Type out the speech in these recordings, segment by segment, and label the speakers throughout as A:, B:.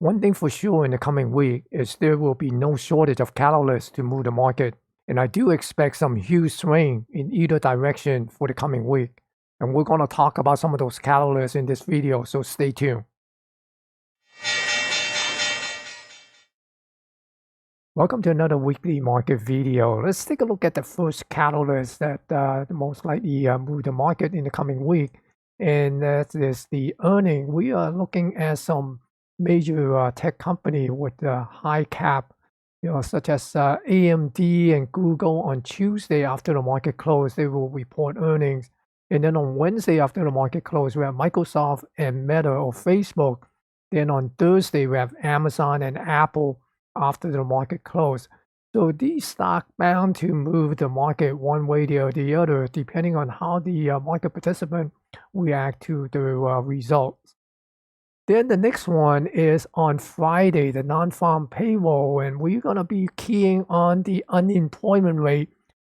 A: One thing for sure in the coming week is there will be no shortage of catalysts to move the market, and I do expect some huge swing in either direction for the coming week. And we're going to talk about some of those catalysts in this video, so stay tuned. Welcome to another weekly market video. Let's take a look at the first catalyst that most likely move the market in the coming week, and that is the earning. We are looking at some major tech company with high cap, such as AMD and Google. On Tuesday after the market close, they will report earnings. And then on Wednesday after the market close, we have Microsoft and Meta or Facebook. Then on Thursday, we have Amazon and Apple after the market close. So these stocks bound to move the market one way or the other, depending on how the market participant react to the results. Then the next one is on Friday, the non-farm payroll, and we're going to be keying on the unemployment rate,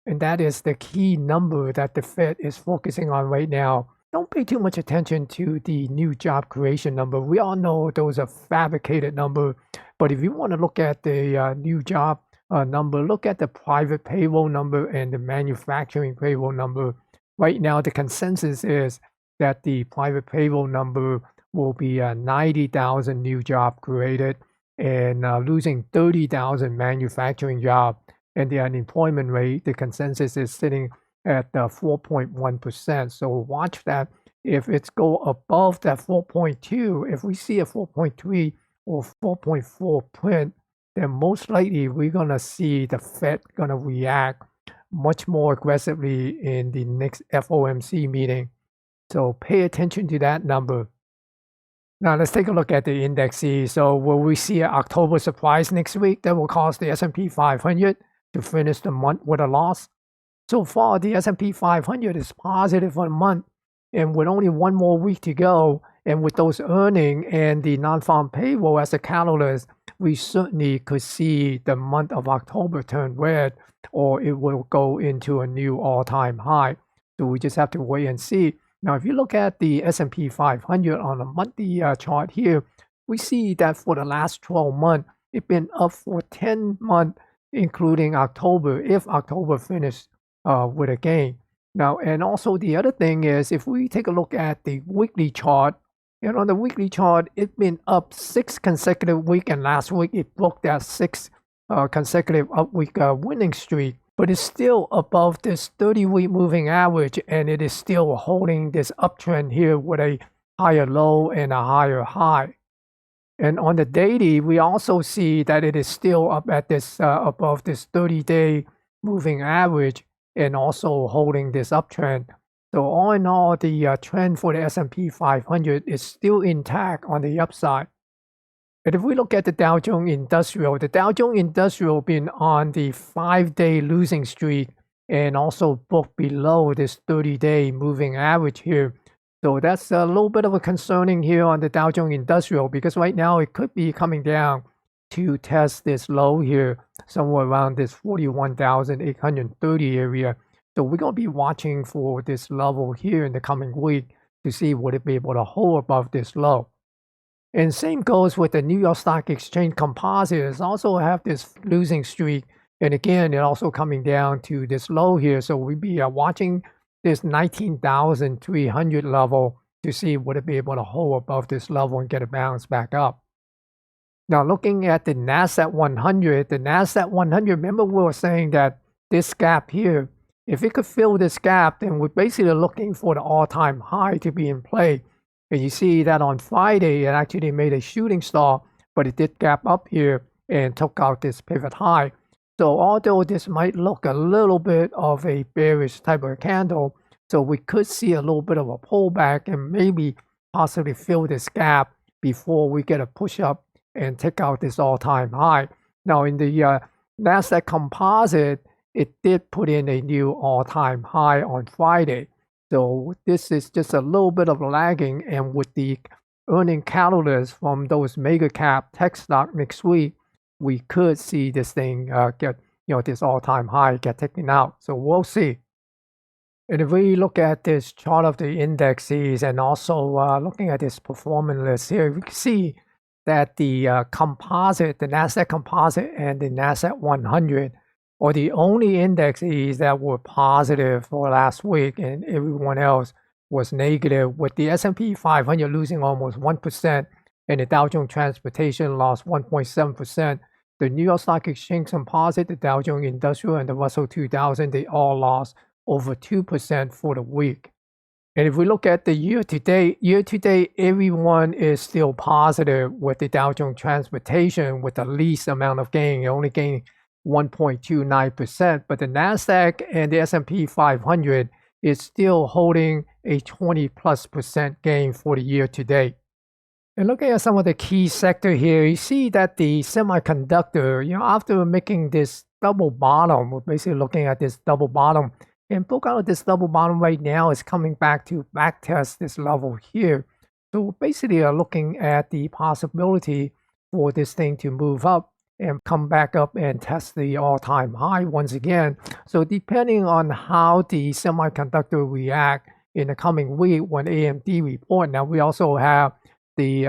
A: and that is the key number that the Fed is focusing on right now. Don't pay too much attention to the new job creation number. We all know those are fabricated numbers, but if you want to look at the new job number, look at the private payroll number and the manufacturing payroll number. Right now, the consensus is that the private payroll number will be 90,000 new jobs created and losing 30,000 manufacturing jobs. And the unemployment rate, the consensus is sitting at 4.1%. So watch that. If it's go above that 4.2, if we see a 4.3 or 4.4 print, then most likely we're going to see the Fed going to react much more aggressively in the next FOMC meeting. So pay attention to that number. Now let's take a look at the indexes. So will we see an October surprise next week that will cause the SP 500 to finish the month with a loss? So far, the SP 500 is positive for a month, and with only one more week to go, and with those earnings and the non-farm payroll as a catalyst, we certainly could see the month of October turn red, or it will go into a new all-time high. So we just have to wait and see. Now, if you look at the S&P 500 on a monthly chart here, we see that for the last 12 months, it's been up for 10 months, including October, if October finished with a gain. Now, and also the other thing is, if we take a look at the weekly chart, and on the weekly chart, it's been up 6 consecutive weeks, and last week it broke that 6 consecutive up week winning streak. But it's still above this 30-week moving average, and it is still holding this uptrend here with a higher low and a higher high. And on the daily, we also see that it is still up at this above this 30-day moving average and also holding this uptrend. So all in all, the trend for the S&P 500 is still intact on the upside. And if we look at the Dow Jones Industrial, the Dow Jones Industrial been on the 5-day losing streak and also booked below this 30-day moving average here. So that's a little bit of a concerning here on the Dow Jones Industrial, because right now it could be coming down to test this low here, somewhere around this 41,830 area. So we're going to be watching for this level here in the coming week to see would it be able to hold above this low. And same goes with the New York Stock Exchange Composite. It also have this losing streak. And again, it also coming down to this low here. So we'll be watching this 19,300 level to see would it be able to hold above this level and get a bounce back up. Now looking at the NASDAQ 100, the NASDAQ 100, remember we were saying that this gap here, if it could fill this gap, then we're basically looking for the all-time high to be in play. And you see that on Friday, it actually made a shooting star, but it did gap up here and took out this pivot high. So although this might look a little bit of a bearish type of candle, so we could see a little bit of a pullback and maybe possibly fill this gap before we get a push up and take out this all-time high. Now in the NASDAQ Composite, it did put in a new all-time high on Friday. So this is just a little bit of lagging, and with the earning catalyst from those mega cap tech stock next week, we could see this thing get, this all-time high get taken out. So we'll see. And if we look at this chart of the indexes and also looking at this performance list here, we can see that the composite, the NASDAQ composite and the NASDAQ 100 are the only indexes that were positive for last week, and everyone else was negative, with the S&P 500 losing almost 1%, and the Dow Jones Transportation lost 1.7%. The New York Stock Exchange Composite, the Dow Jones Industrial, and the Russell 2000, they all lost over 2% for the week. And if we look at the year-to-date, everyone is still positive, with the Dow Jones Transportation with the least amount of gain, only gaining 1.29%. But the NASDAQ and the S&P 500 is still holding a 20+% gain for the year-to-date. And looking at some of the key sector here, you see that the semiconductor, after making this double bottom, we're basically looking at this double bottom, and broke out of this double bottom right now is coming back to backtest this level here. So basically looking at the possibility for this thing to move up and come back up and test the all-time high once again. So depending on how the semiconductor react in the coming week when AMD report. Now we also have the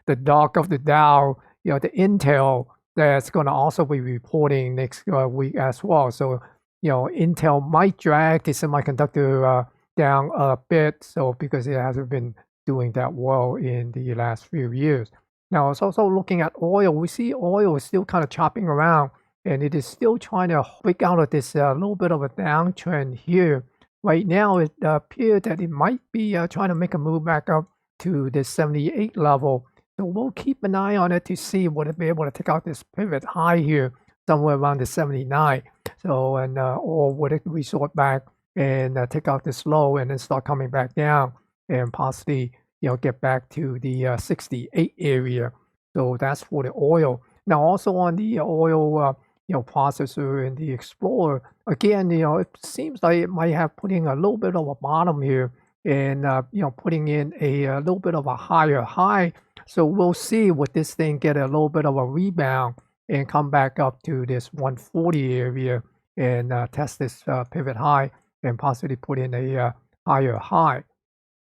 A: the dog of the Dow, the Intel, that's going to also be reporting next week as well. So Intel might drag the semiconductor down a bit, so because it hasn't been doing that well in the last few years. Now it's also looking at oil. We see oil is still kind of chopping around, and it is still trying to break out of this little bit of a downtrend here. Right now, it appears that it might be trying to make a move back up to the 78 level. So we'll keep an eye on it to see would it be able to take out this pivot high here somewhere around the 79. So or would it resort back and take out this low and then start coming back down and possibly get back to the 68 area. So that's for the oil. Now also on the oil processor and the Explorer, again, it seems like it might have putting a little bit of a bottom here and putting in a little bit of a higher high. So we'll see would this thing get a little bit of a rebound and come back up to this 140 area and test this pivot high and possibly put in a higher high.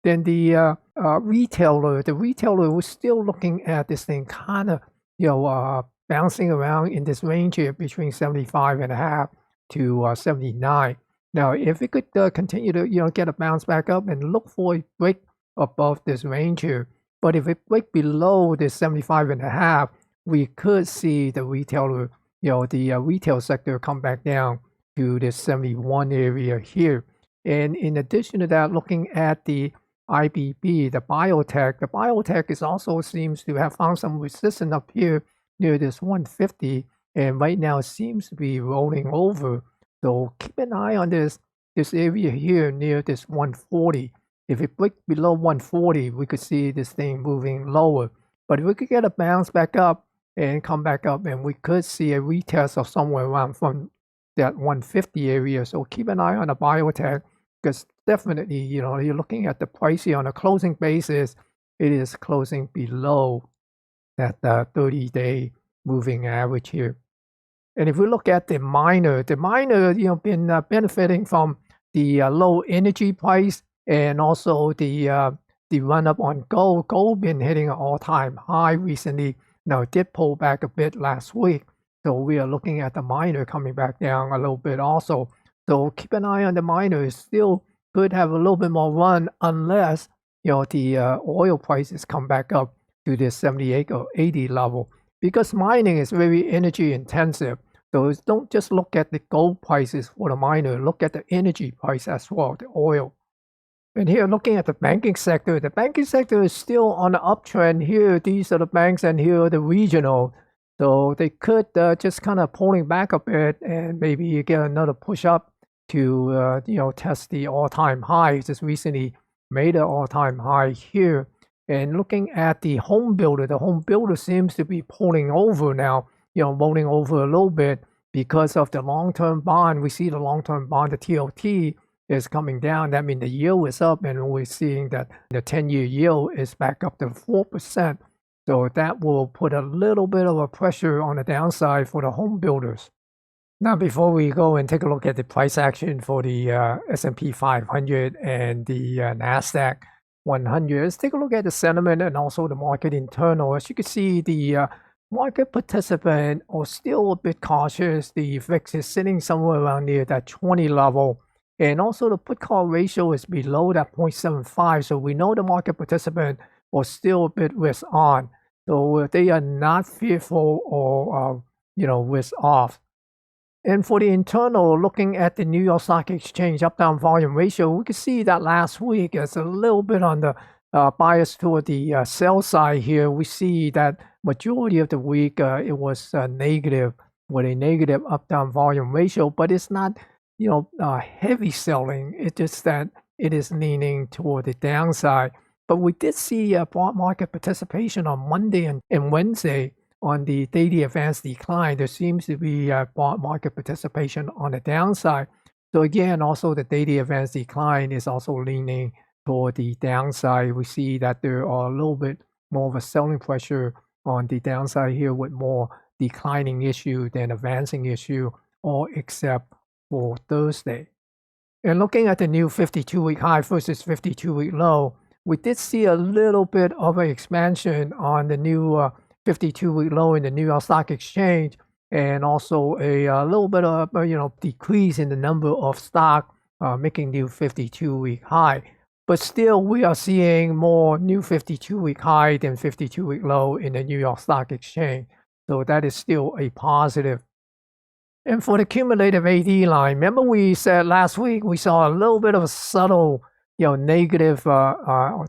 A: Then the retailer was still looking at this thing kind of bouncing around in this range here between 75.5 to 79. Now, if it could continue to get a bounce back up and look for a break above this range here, but if it break below this 75.5, we could see the retailer, the retail sector come back down to this 71 area here. And in addition to that, looking at the IBB, the biotech is also seems to have found some resistance up here near this 150, and right now it seems to be rolling over. So keep an eye on this area here near this 140. If it breaks below 140, we could see this thing moving lower. But if we could get a bounce back up and come back up, and we could see a retest of somewhere around from that 150 area. So keep an eye on the biotech, because definitely, you're looking at the price here on a closing basis, it is closing below that 30-day moving average here. And if we look at the miner, been benefiting from the low energy price and also the run up on gold. Gold been hitting an all-time high recently. Now it did pull back a bit last week, so we are looking at the miner coming back down a little bit also. So keep an eye on the miner. It still could have a little bit more run unless the oil prices come back up to this 78 or 80 level, because mining is very energy intensive. So don't just look at the gold prices for the miner, look at the energy price as well, the oil. And here looking at the banking sector is still on the uptrend here. These are the banks and here are the regional. So they could just kind of pulling back a bit and maybe you get another push up to test the all-time high. Just recently made an all-time high here. And looking at the home builder seems to be pulling over now, rolling over a little bit because of the long-term bond. We see the long-term bond, the TLT, is coming down. That means the yield is up, and we're seeing that the 10-year yield is back up to 4%. So that will put a little bit of a pressure on the downside for the home builders. Now, before we go and take a look at the price action for the S&P 500 and the NASDAQ, 100. Let's take a look at the sentiment and also the market internal. As you can see, the market participant are still a bit cautious. The VIX is sitting somewhere around near that 20 level. And also the put call ratio is below that 0.75. So we know the market participant are still a bit risk on. So they are not fearful or risk off. And for the internal, looking at the New York Stock Exchange up-down volume ratio, we can see that last week is a little bit on the bias toward the sell side here. We see that majority of the week it was negative with a negative up-down volume ratio, but it's not heavy selling. It's just that it is leaning toward the downside. But we did see market participation on Monday and Wednesday. On the daily advanced decline, there seems to be market participation on the downside. So again, also the daily advanced decline is also leaning toward the downside. We see that there are a little bit more of a selling pressure on the downside here with more declining issue than advancing issue, all except for Thursday. And looking at the new 52-week high versus 52-week low, we did see a little bit of an expansion on the new 52-week low in the New York Stock Exchange, and also a little bit of decrease in the number of stock making new 52-week high. But still, we are seeing more new 52-week high than 52-week low in the New York Stock Exchange. So that is still a positive. And for the cumulative AD line, remember we said last week we saw a little bit of a subtle negative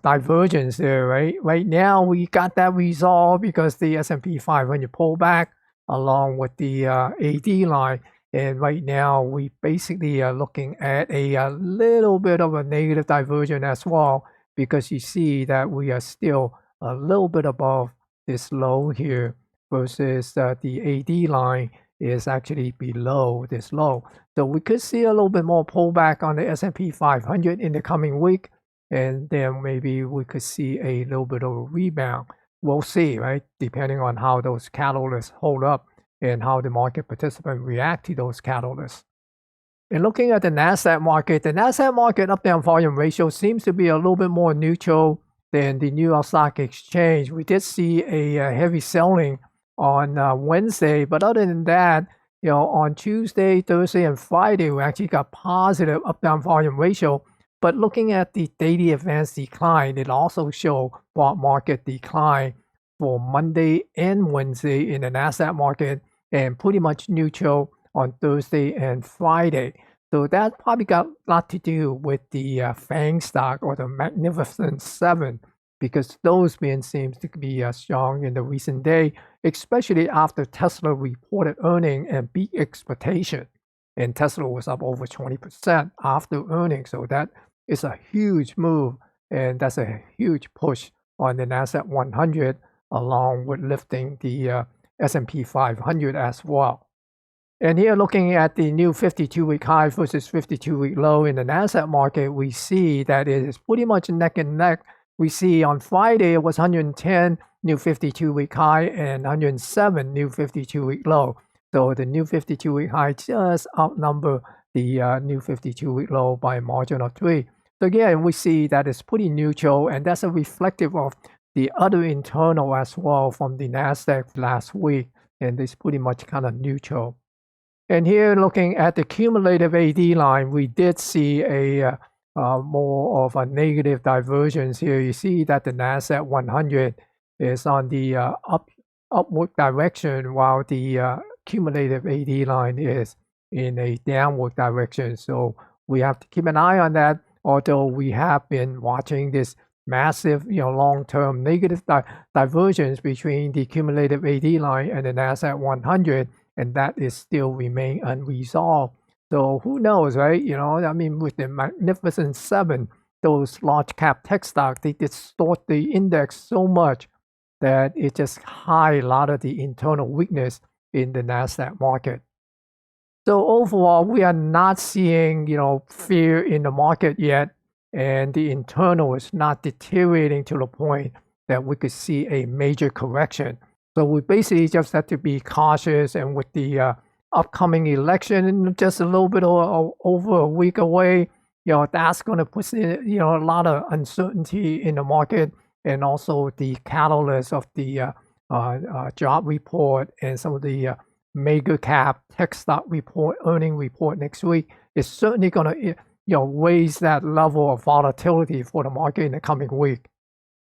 A: divergence there, right? Right now, we got that resolved because the SP 500 pulled back along with the AD line. And right now, we basically are looking at a little bit of a negative divergence as well, because you see that we are still a little bit above this low here versus the AD line is actually below this low. So we could see a little bit more pullback on the S&P 500 in the coming week, and then maybe we could see a little bit of a rebound. We'll see, right? Depending on how those catalysts hold up and how the market participants react to those catalysts. And looking at the NASDAQ market up-down volume ratio seems to be a little bit more neutral than the New York Stock Exchange. We did see a heavy selling on Wednesday, but other than that, on Tuesday, Thursday, and Friday, we actually got positive up-down volume ratio. But looking at the daily advanced decline, it also showed broad market decline for Monday and Wednesday in the NASDAQ market, and pretty much neutral on Thursday and Friday. So that probably got a lot to do with the FANG stock or the Magnificent Seven, because those men seems to be strong in the recent day, especially after Tesla reported earnings and beat expectation. And Tesla was up over 20% after earnings. So that is a huge move, and that's a huge push on the NASDAQ 100, along with lifting the S&P 500 as well. And here, looking at the new 52-week high versus 52-week low in the NASDAQ market, we see that it is pretty much neck and neck. We see on Friday it was 110 new 52-week high and 107 new 52-week low. So the new 52-week high just outnumber the new 52-week low by a margin of 3. So again, we see that it's pretty neutral, and that's a reflective of the other internal as well from the NASDAQ last week, and it's pretty much kind of neutral. And here, looking at the cumulative AD line, we did see a more of a negative divergence here. You see that the NASDAQ 100 is on the upward direction, while the cumulative AD line is in a downward direction. So we have to keep an eye on that, although we have been watching this massive, long-term negative divergence between the cumulative AD line and the NASDAQ 100, and that is still remain unresolved. So who knows, right? With the Magnificent Seven, those large cap tech stocks, they distort the index so much that it just hides a lot of the internal weakness in the NASDAQ market. So overall, we are not seeing, fear in the market yet, and the internal is not deteriorating to the point that we could see a major correction. So we basically just have to be cautious, and with the upcoming election just a little bit over a week away, that's going to put a lot of uncertainty in the market, and also the catalyst of the job report and some of the mega cap tech stock report, earning report next week is certainly going to raise that level of volatility for the market in the coming week.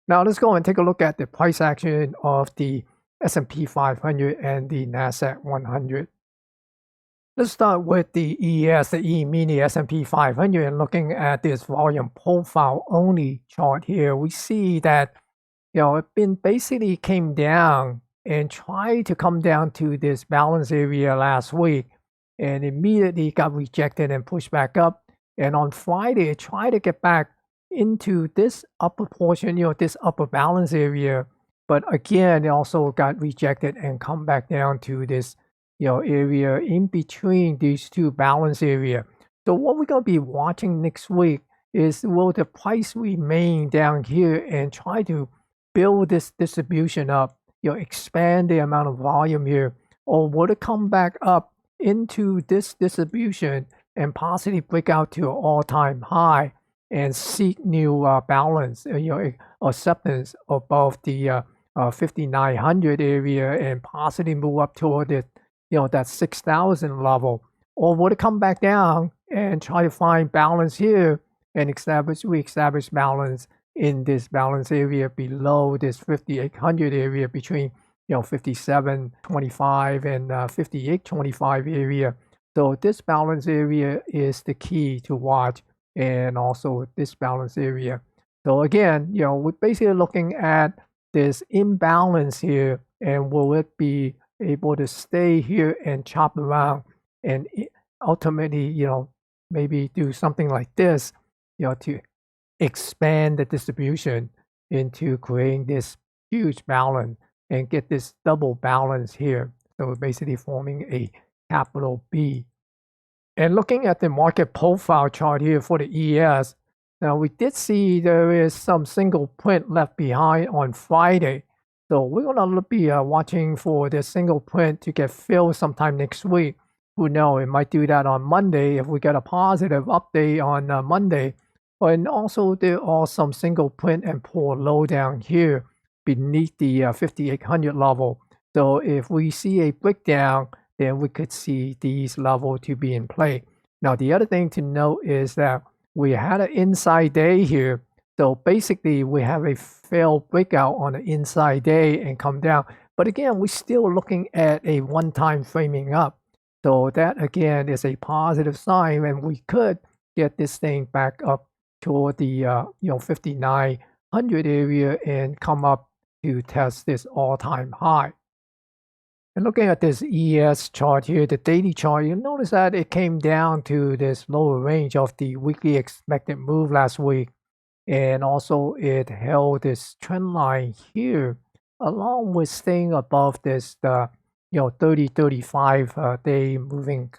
A: Now let's go and take a look at the price action of the S&P 500 and the Nasdaq 100. Let's start with the ES, the E-mini S&P 500, and looking at this volume profile only chart here, we see that it been basically came down and tried to come down to this balance area last week, and immediately got rejected and pushed back up. And on Friday, it tried to get back into this upper portion, this upper balance area, but again, it also got rejected and come back down to this area in between these two balance area. So what we're going to be watching next week is, will the price remain down here and try to build this distribution up, expand the amount of volume here, or will it come back up into this distribution and possibly break out to an all-time high and seek new balance, acceptance above the 5,900 area and possibly move up toward it, that 6,000 level? Or would it come back down and try to find balance here and establish balance in this balance area below this 5,800 area, between 57.25 and 58.25 area? So this balance area is the key to watch, and also this balance area. So again, we're basically looking at this imbalance here, and will it be able to stay here and chop around and ultimately, maybe do something like this, to expand the distribution into creating this huge balance and get this double balance here. So we're basically forming a capital B. And looking at the market profile chart here for the ES, now we did see there is some single print left behind on Friday. So we're going to be watching for this single print to get filled sometime next week. Who knows, it might do that on Monday if we get a positive update on Monday. And also there are some single print and pull low down here beneath the 5,800 level. So if we see a breakdown, then we could see these levels to be in play. Now the other thing to note is that we had an inside day here. So basically we have a failed breakout on the inside day and come down. But again, we're still looking at a one-time framing up. So that again is a positive sign, and we could get this thing back up toward the 5,900 area and come up to test this all-time high. And looking at this ES chart here, the daily chart, you'll notice that it came down to this lower range of the weekly expected move last week. And also it held this trend line here, along with staying above this 30-35 day moving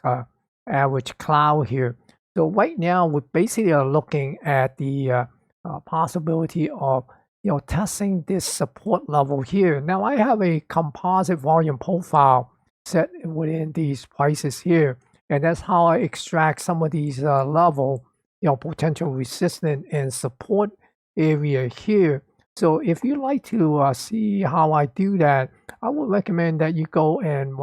A: average cloud here. So right now we basically are looking at the possibility of testing this support level here. Now I have a composite volume profile set within these prices here, and that's how I extract some of these level potential resistance and support area here. So if you like to see how I do that, I would recommend that you go and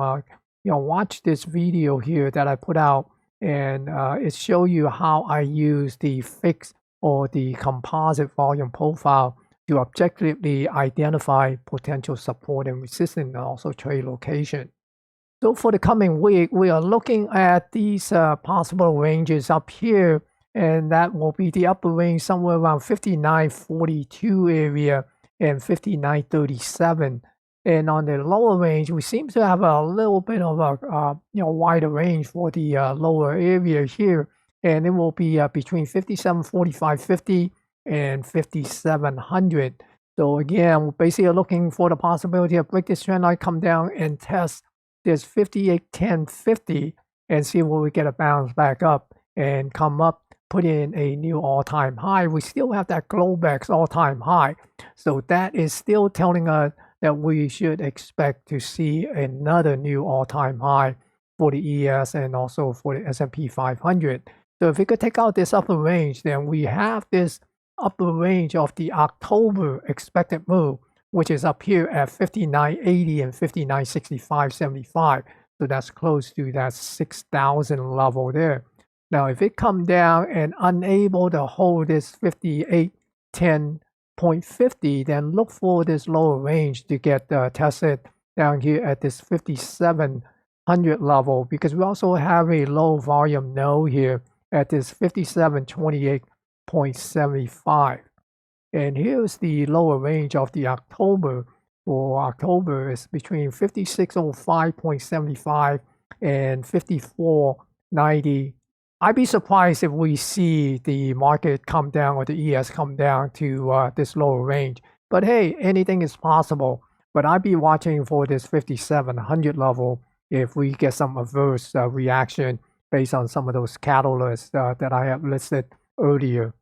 A: watch this video here that I put out, and it shows you how I use the fixed or the composite volume profile to objectively identify potential support and resistance, and also trade location. So for the coming week, we are looking at these possible ranges up here, and that will be the upper range somewhere around 59.42 area and 59.37. And on the lower range, we seem to have a little bit of a wider range for the lower area here, and it will be between 57.45.50 and 5,700. So again, we're basically looking for the possibility of break this trend line, come down and test this 58.10.50 and see where we get a bounce back up and come up, put in a new all-time high. We still have that Globex all-time high. So that is still telling us that we should expect to see another new all-time high for the ES and also for the S&P 500. So if we could take out this upper range, then we have this upper range of the October expected move, which is up here at 59.80 and 59.65.75. So that's close to that 6,000 level there. Now, if it come down and unable to hold this 5810.50, then look for this lower range to get tested down here at this 5700 level, because we also have a low volume node here at this 5728.75. And here's the lower range of the October. For October is between 5605.75 and 5490. I'd be surprised if we see the market come down or the ES come down to this lower range. But hey, anything is possible. But I'd be watching for this 5700 level if we get some adverse reaction based on some of those catalysts that I have listed earlier.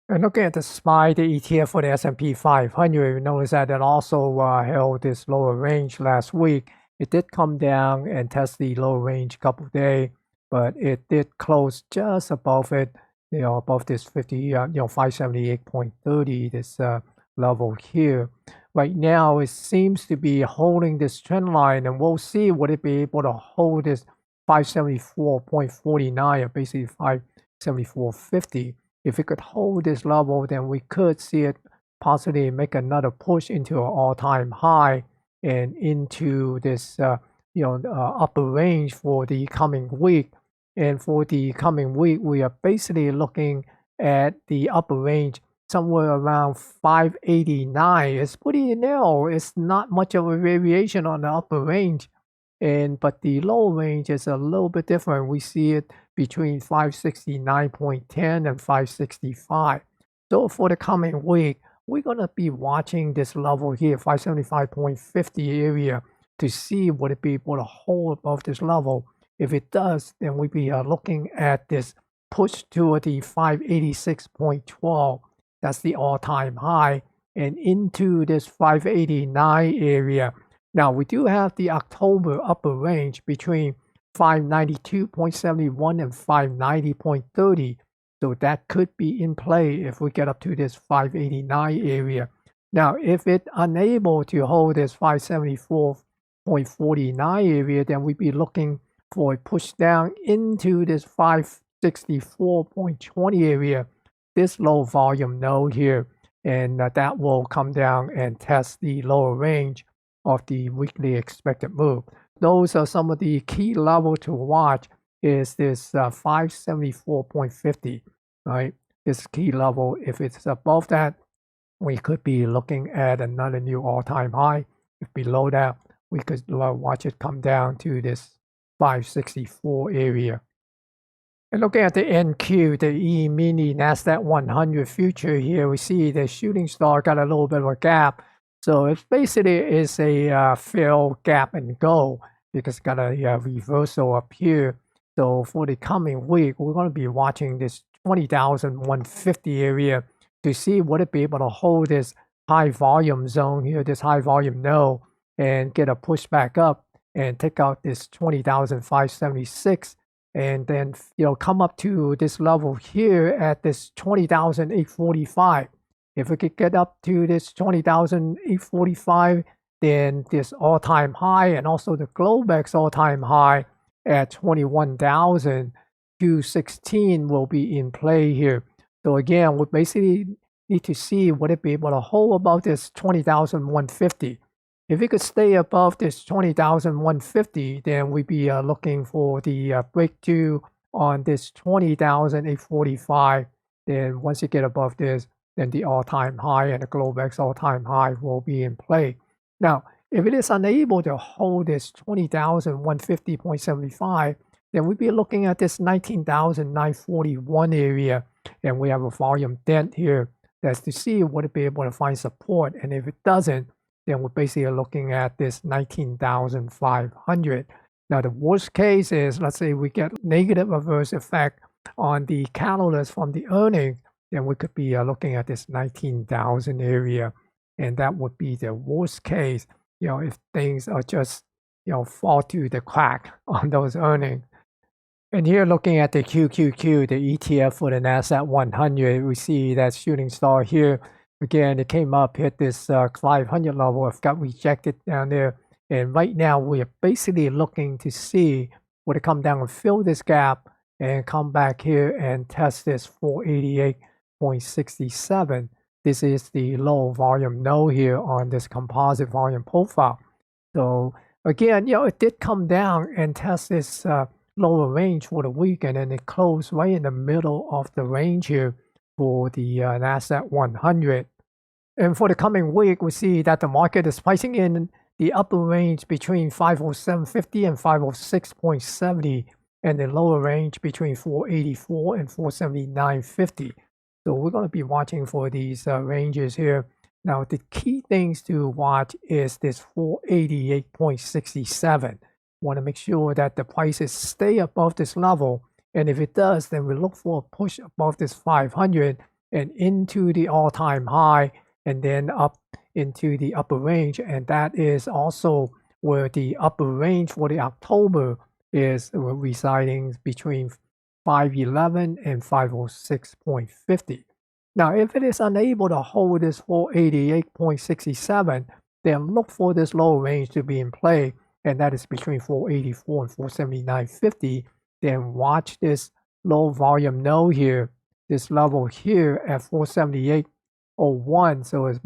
A: And looking at the SPY, the ETF for the S&P 500, you notice that it also held this lower range last week. It did come down and test the lower range a couple of days, but it did close just above it, above this 578.30, this level here. Right now, it seems to be holding this trend line, and we'll see would it be able to hold this 574.49 or basically 574.50. If it could hold this level, then we could see it possibly make another push into an all-time high and into this upper range for the coming week. And for the coming week, we are basically looking at the upper range somewhere around 589. It's pretty narrow. It's not much of a variation on the upper range. But the lower range is a little bit different. We see it between 569.10 and 565. So for the coming week, we're going to be watching this level here, 575.50 area, to see would it be able to hold above this level. If it does, then we'll be looking at this push toward the 586.12. That's the all-time high, and into this 589 area. Now, we do have the October upper range between 592.71 and 590.30. So that could be in play if we get up to this 589 area. Now, if it's unable to hold this 574.49 area, then we'd be looking for a push down into this 564.20 area, this low volume node here, and that will come down and test the lower range of the weekly expected move. Those are some of the key level to watch. Is this 574.50, right? This key level. If it's above that, we could be looking at another new all-time high. If below that, we could watch it come down to this 564 area. And looking at the NQ, the E-mini NASDAQ 100 future here, we see the shooting star got a little bit of a gap. So it basically is a fill gap and go, because it's got a reversal up here. So for the coming week, we're going to be watching this 20,150 area to see would it be able to hold this high volume zone here, this high volume node, and get a push back up and take out this 20,576, and then come up to this level here at this 20,845. If we could get up to this 20,845, then this all-time high and also the Globex all-time high at 21,216 will be in play here. So again, we basically need to see would it be able to hold above this 20,150. If it could stay above this 20,150, then we'd be looking for the breakthrough on this 20,845. Then once you get above this, then the all-time high and the Globex all-time high will be in play. Now, if it is unable to hold this 20,150.75, then we'd be looking at this 19,941 area, and we have a volume dent here. That's to see would it be able to find support, and if it doesn't, then we're basically looking at this 19,500. Now, the worst case is, let's say we get negative reverse effect on the catalyst from the earnings, then we could be looking at this 19,000 area, and that would be the worst case, if things are just, fall through the crack on those earnings. And here looking at the QQQ, the ETF for the NASDAQ 100, we see that shooting star here. Again, it came up, hit this 500 level, it got rejected down there. And right now we're basically looking to see would it come down and fill this gap and come back here and test this 488.67. This is the low volume node here on this composite volume profile. So again, it did come down and test this lower range for the week, and then it closed right in the middle of the range here for the NASDAQ 100. And for the coming week, we see that the market is pricing in the upper range between 507.50 and 506.70, and the lower range between 484 and 479.50. So we're going to be watching for these ranges here. Now, the key things to watch is this 488.67. Want to make sure that the prices stay above this level, and if it does, then we look for a push above this 500 and into the all-time high, and then up into the upper range. And that is also where the upper range for the October is residing between 511 and 506.50. Now, if it is unable to hold this 488.67, then look for this lower range to be in play, and that is between 484 and 479.50. Then watch this low volume node here, this level here at 478.01. So it's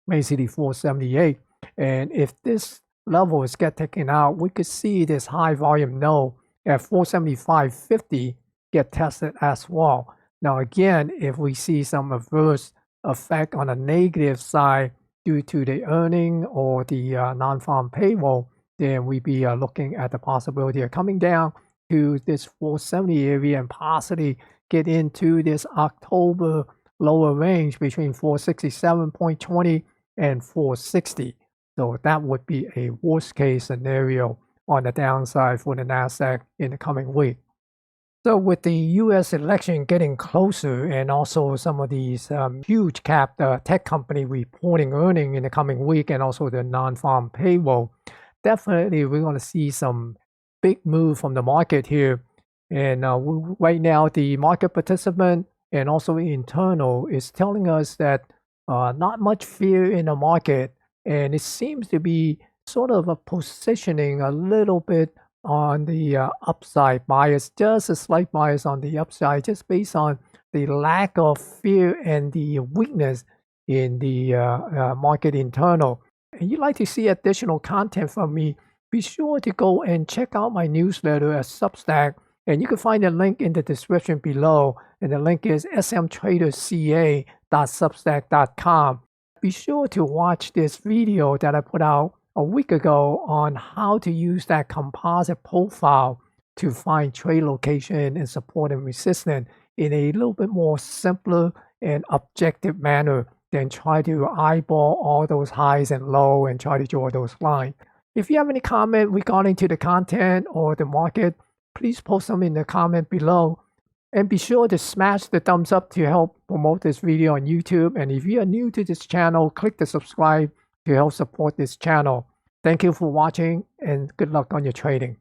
A: basically 478. And if this level is get taken out, we could see this high volume node at 475.50 get tested as well. Now again, if we see some adverse effect on the negative side due to the earning or the non-farm payroll, then we be looking at the possibility of coming down to this 470 area and possibly get into this October lower range between 467.20 and 460. So that would be a worst case scenario on the downside for the NASDAQ in the coming week. So with the U.S. election getting closer, and also some of these huge cap tech company reporting earning in the coming week, and also the non-farm payroll, definitely we're going to see some big move from the market here. And right now, the market participant and also internal is telling us that not much fear in the market, and it seems to be sort of a positioning a little bit on the upside bias, just a slight bias on the upside, just based on the lack of fear and the weakness in the market internal. And you'd like to see additional content from me, be sure to go and check out my newsletter at Substack, and you can find the link in the description below, and the link is smtraderca.substack.com. Be sure to watch this video that I put out a week ago on how to use that composite profile to find trade location and support and resistance in a little bit more simpler and objective manner than try to eyeball all those highs and low and try to draw those lines. If you have any comment regarding to the content or the market, please post them in the comment below. And be sure to smash the thumbs up to help promote this video on YouTube. And if you are new to this channel, click the subscribe to help support this channel. Thank you for watching, and good luck on your trading.